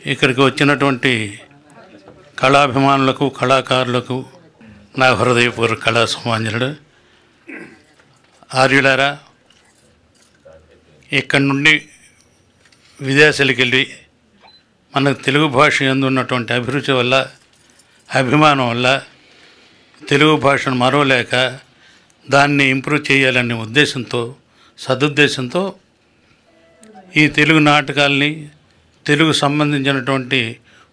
ఇక్కడికి వచ్చినటువంటి కళాభిమానులకు, కళాకారులకు నా హృదయపూర్వక కళా సమాంజనుడు. ఆర్యులారా, ఇక్కడి నుండి విదేశాలకు వెళ్ళి మన తెలుగు భాష యందు ఉన్నటువంటి అభిరుచి వల్ల, అభిమానం వల్ల తెలుగు భాషను మరవలేక దాన్ని ఇంప్రూవ్ చేయాలనే ఉద్దేశంతో, సదుద్దేశంతో ఈ తెలుగు నాటకాలని, తెలుగు సంబంధించినటువంటి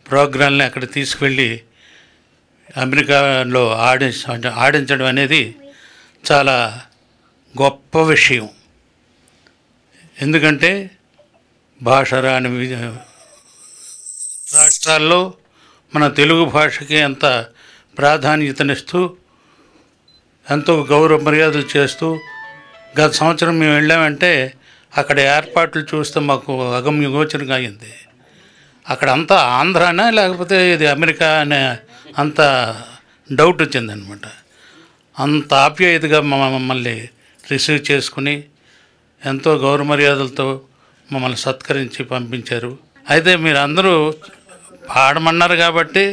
ప్రోగ్రాంలని అక్కడ తీసుకువెళ్ళి అమెరికాలో ఆడించడం అనేది చాలా గొప్ప విషయం. ఎందుకంటే భాష రాని రాష్ట్రాల్లో మన తెలుగు భాషకి ఎంత ప్రాధాన్యతనిస్తూ, ఎంతో గౌరవ మర్యాదలు చేస్తూ, గత సంవత్సరం మేము వెళ్ళామంటే అక్కడ ఏర్పాట్లు చూస్తే మాకు అగమ్య గోచరంగా అయింది. అక్కడ అంతా ఆంధ్రానా లేకపోతే ఇది అమెరికా అనే అంత డౌట్ వచ్చిందనమాట. అంత ఆప్యాయతగా మమ్మల్ని రిసీవ్ చేసుకుని ఎంతో గౌరవ మర్యాదలతో మమ్మల్ని సత్కరించి పంపించారు. అయితే మీరు అందరూ పాడమన్నారు కాబట్టి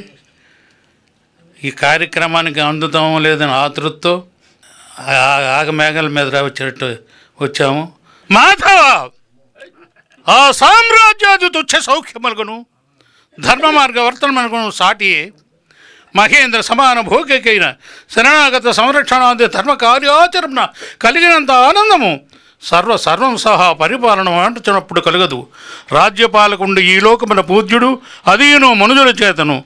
ఈ కార్యక్రమానికి అందుతామో లేదని ఆతృతతో ఆగమేఘాల మీద వచ్చేటట్టు వచ్చాము. మాధవ, ఆ సామ్రాజ్యాది తుచ్చ సౌఖ్యములకును ధర్మ మార్గ వర్తనములకును సాటి మహేంద్ర సమాన భోగికైన శరణాగత సంరక్షణాది ధర్మ కార్యాచరణ కలిగినంత ఆనందము సర్వం సహా పరిపాలన అంటున్నప్పుడు కలగదు. రాజ్యపాలకుండు ఈ లోకమున పూజ్యుడు, అదీను మనుజుల చేతను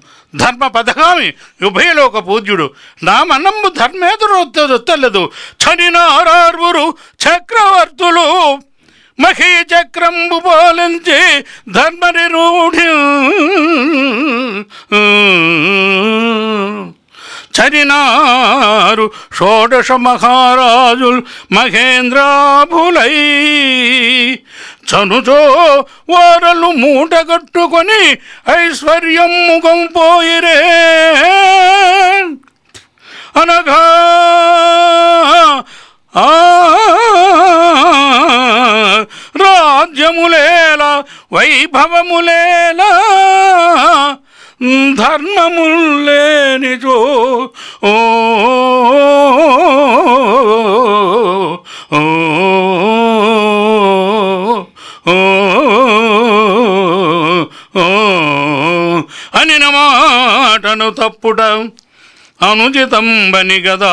ధర్మ పథగామి ఉభయలోక పూజ్యుడు. నామన్నంబు ధర్మేతరొత్తలేదు చనినారార్వురు చక్రవర్తులు మహీ చక్రంబు పాలించి ధర్మనిరూఢి చరినారు షోడశ మహారాజుల్ మహేంద్రాభులై చనుచో వారలు మూటగట్టుకొని ఐశ్వర్యము గంపోయిరే అనగా రాజ్యములేలా వైభవములేలా ధర్మములేనిచో అనిన మాటను తప్పుట అనుచితంబని గదా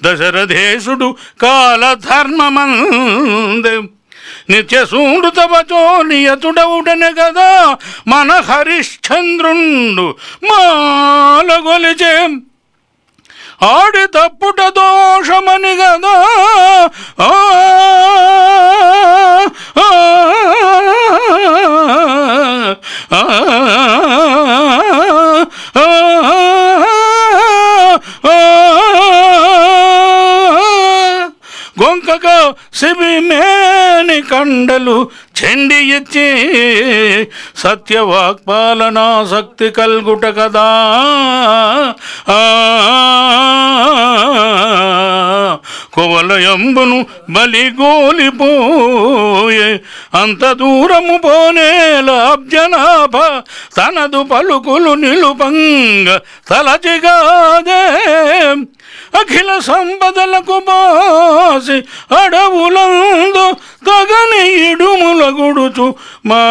దశరథేశుడు కాలధర్మమందే నిత్యసూడు తవచో నియతుడవుడనే కదా మన హరిశ్చంద్రుండు మాలగొలిచే ఆడి తప్పుట దోషమని గదా గొంకక శిబిమేని కండలు చెండి ఇచ్చి సత్యవాక్పాలనాసక్తి కల్గుట కదా కువలయంబును బలిగోలిపోయే అంత దూరము పోనేల అబ్జనాభ తనదు పలుకులు నిలుపంగ తలచిగాదే అఖిల సంపదలకు బాసి అడవులందు తగని ఇడుముల గుడుచు మా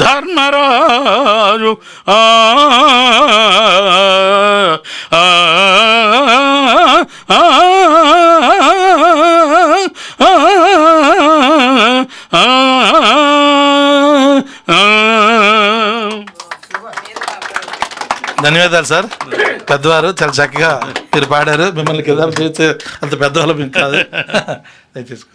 ధర్మరాజు ధన్యవాదాలు సార్. పెద్దవారు చాలా చక్కగా మీరు పాడారు. మిమ్మల్ని కింద చేసే అంత పెద్దవాళ్ళు మేము కాదు. దయచేసి